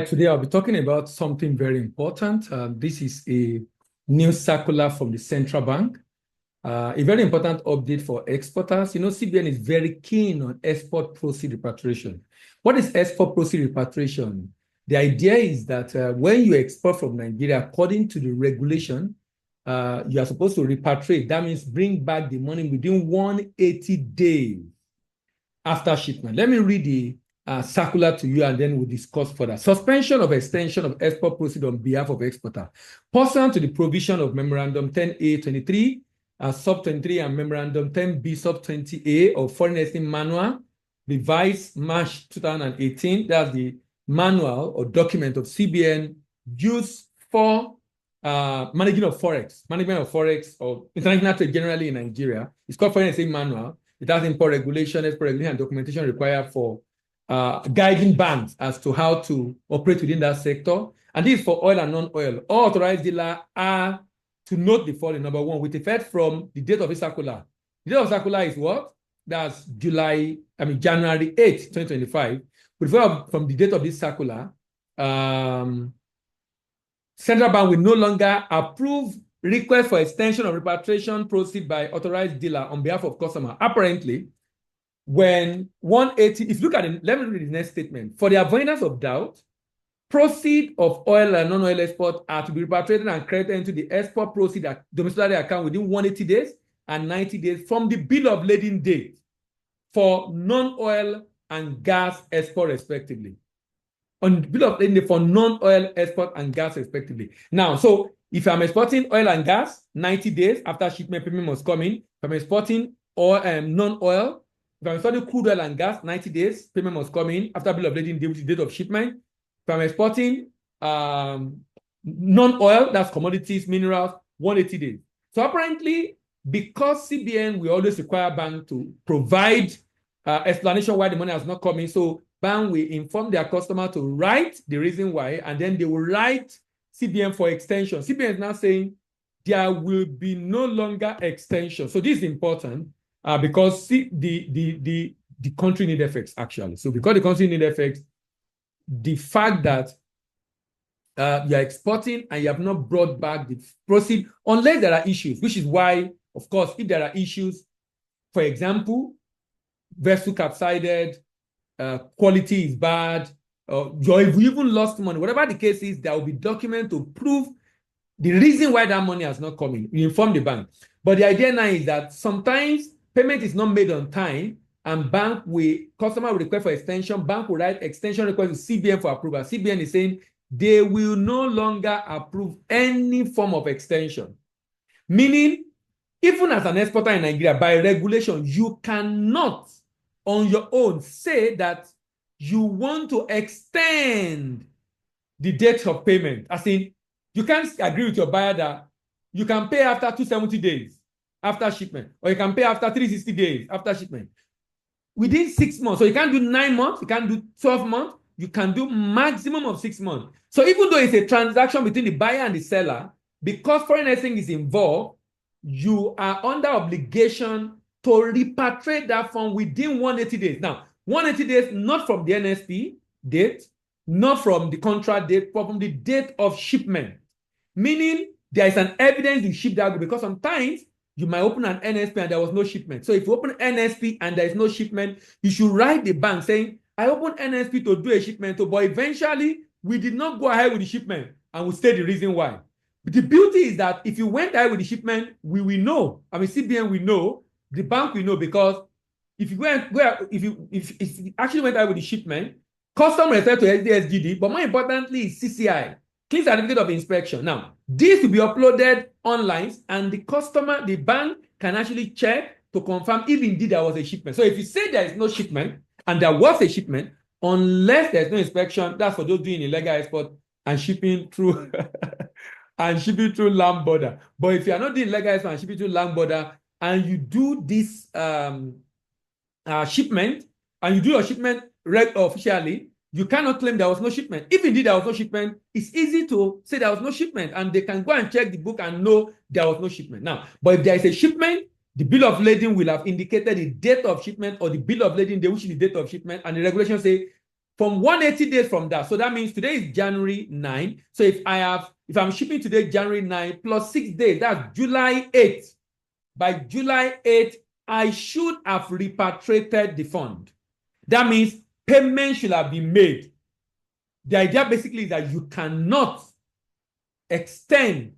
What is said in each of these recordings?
today I'll be talking about something very important. This is a new circular from the central bank. A very important update for exporters. You know, CBN is very keen on export proceed repatriation. What is export proceed repatriation? The idea is that when you export from Nigeria, according to the regulation, you are supposed to repatriate. That means bring back the money within 180 days after shipment. Let me read the circular to you, and then we'll discuss further. Suspension of extension of export proceed on behalf of exporter. Pursuant to the provision of Memorandum 10A23, Sub 23, and Memorandum 10B Sub 20A of Foreign Exchange Manual, revised March 2018. That's the manual or document of CBN used for management of Forex or international trade generally in Nigeria. It's called Foreign Exchange Manual. It has import regulation, export regulation, and documentation required for guiding banks as to how to operate within that sector. And this is for oil and non-oil. All authorized dealers are to note the following. Number one, with effect from the date of the circular. The date of the circular is what? That's January 8th, 2025. With effect from the date of this circular, central bank will no longer approve request for extension of repatriation proceed by authorized dealer on behalf of customer. Apparently, when 180, if you look at it, let me read the next statement. For the avoidance of doubt, proceed of oil and non-oil export are to be repatriated and credited into the export proceed domiciliary account within 180 days and 90 days from the bill of lading date for non-oil and gas export respectively. On the bill of lading date for non-oil export and gas respectively. Now, so if I'm exporting oil and gas, 90 days after shipment payment must come in. If I'm exporting oil non-oil, if I'm exporting crude oil and gas, 90 days, payment must come in after bill of lading date, which is date of shipment. If I'm exporting non-oil, that's commodities, minerals, 180 days. So apparently, because CBN, we always require bank to provide explanation why the money has not come in. So bank will inform their customer to write the reason why, and then they will write CBN for extension. CBN is now saying there will be no longer extension. So this is important because the country need effects actually. So because the country need effects, the fact that you are exporting and you have not brought back the proceed, unless there are issues, which is why, of course, if there are issues, for example, vessel capsized, quality is bad, if you even lost money, whatever the case is, there will be document to prove the reason why that money has not come in. You inform the bank. But the idea now is that sometimes payment is not made on time, and customer will request for extension. Bank will write extension request to CBN for approval. CBN is saying they will no longer approve any form of extension. Meaning, even as an exporter in Nigeria, by regulation, you cannot on your own say that you want to extend the date of payment. As in, you can't agree with your buyer that you can pay after 270 days after shipment, or you can pay after 360 days after shipment. Within 6 months. So you can't do 9 months, you can't do 12 months, you can do maximum of 6 months. So even though it's a transaction between the buyer and the seller, because foreign exchange is involved, you are under obligation to repatriate that fund within 180 days. Now, 180 days, not from the NSP date, not from the contract date, but from the date of shipment. Meaning there is an evidence you ship that, because sometimes you might open an NSP and there was no shipment. So if you open NSP and there is no shipment, you should write the bank saying, I opened NSP to do a shipment, but eventually we did not go ahead with the shipment, and we state the reason why. But the beauty is that if you went ahead with the shipment, we will know. CBN will know, the bank will know, because if you actually went ahead with the shipment, customer refer to SDSGD, but more importantly is CCI, Clean Certificate of Inspection. Now, this will be uploaded online, and the bank can actually check to confirm if indeed there was a shipment. So if you say there is no shipment and there was a shipment, unless there's no inspection, that's for those doing illegal export and shipping through land border. But if you are not doing illegal export and shipping through land border, and you do this shipment, and you do your shipment officially, you cannot claim there was no shipment. If indeed there was no shipment, it's easy to say there was no shipment, and they can go and check the book and know there was no shipment. Now, but if there is a shipment, the bill of lading will have indicated the date of shipment or the bill of lading, which is the date of shipment, and the regulations say from 180 days from that. So that means today is January 9. So if I'm shipping today, January 9 plus 6 days, that's July 8. By July 8, I should have repatriated the fund. That means payment should have been made. The idea basically is that you cannot extend,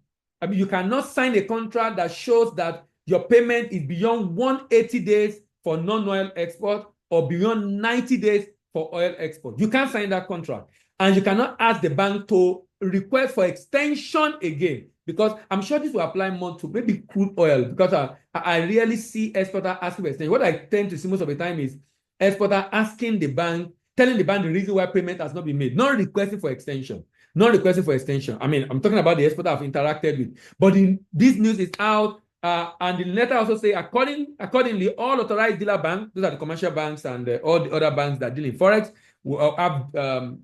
you cannot sign a contract that shows that your payment is beyond 180 days for non-oil export or beyond 90 days for oil export. You can't sign that contract. And you cannot ask the bank to request for extension again, because I'm sure this will apply more to maybe crude oil, because I rarely see exporter asking for extension. What I tend to see most of the time is exporter asking the bank, telling the bank the reason why payment has not been made, not requesting for extension. Not requesting for extension. I mean, I'm talking about the exporter I've interacted with. But this news is out, and the letter also say, accordingly, all authorized dealer banks, those are the commercial banks and all the other banks that deal in Forex, will have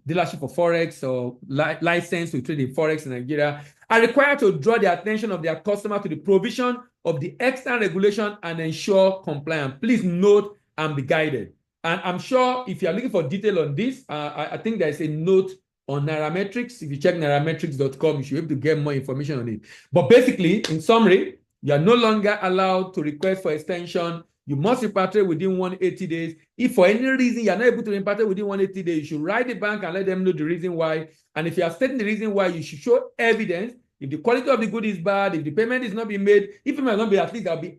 dealership for Forex or license to trade in Forex in Nigeria, are required to draw the attention of their customer to the provision of the extant regulation and ensure compliance. Please note and be guided. And I'm sure if you are looking for detail on this, I think there's a note on Nairametrics. If you check nairametrics.com, you should be able to get more information on it. But basically, in summary, you are no longer allowed to request for extension. You must repatriate within 180 days. If for any reason you are not able to repatriate within 180 days, you should write the bank and let them know the reason why. And if you are stating the reason why, you should show evidence. If the quality of the good is bad, if the payment is not being made, if it might not be, at least there'll be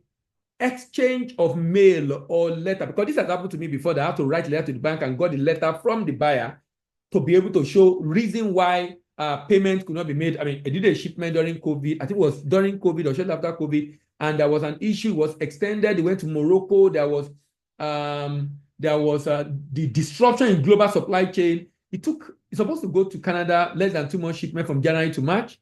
exchange of mail or letter. Because this has happened to me before, that I have to write a letter to the bank and got the letter from the buyer to be able to show reason why payment could not be made. I mean, I did a shipment during COVID. I think it was during COVID or shortly after COVID, and there was an issue, was extended. They went to Morocco. There was the disruption in global supply chain. It's supposed to go to Canada, less than 2 months shipment from January to March.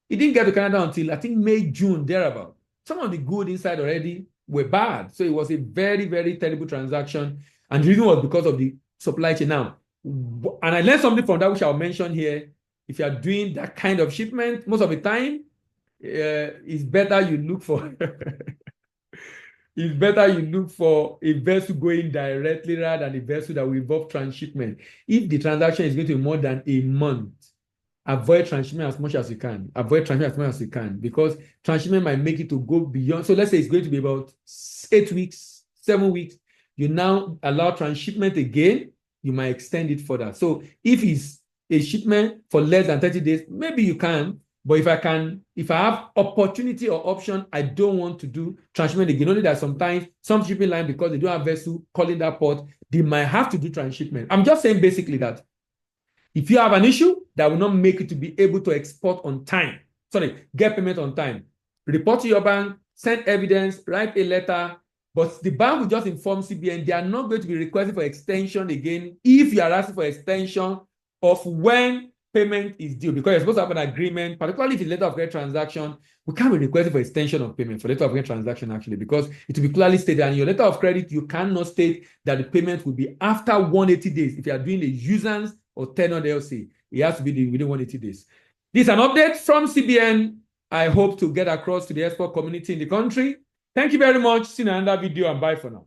It didn't get to Canada until I think May, June, thereabout. Some of the good inside already were bad. So it was a very, very terrible transaction. And the reason was because of the supply chain. Now, and I learned something from that, which I'll mention here. If you are doing that kind of shipment, most of the time, it's better you look for it's better you look for a vessel going directly rather than a vessel that will involve transshipment. If the transaction is going to be more than a month, avoid transshipment as much as you can. Avoid transshipment as much as you can, because transshipment might make it to go beyond. So let's say it's going to be about 8 weeks, 7 weeks. You now allow transshipment again, you might extend it further. So if it's a shipment for less than 30 days, maybe you can. But if I have opportunity or option, I don't want to do transshipment again. Only that sometimes some shipping line, because they don't have vessel calling that port, they might have to do transshipment. I'm just saying basically that if you have an issue that will not make it to be able to export on time, get payment on time, report to your bank, send evidence, write a letter. But the bank will just inform CBN they are not going to be requesting for extension again if you are asking for extension of when payment is due, because you're supposed to have an agreement, particularly if it's letter of credit transaction. We can't be requesting for extension of payment for letter of credit transaction, actually, because it will be clearly stated. And in your letter of credit, you cannot state that the payment will be after 180 days. If you are doing a usance or tenor LC, it has to be within 180 days. This is an update from CBN. I hope to get across to the export community in the country. Thank you very much. See you in another video, and bye for now.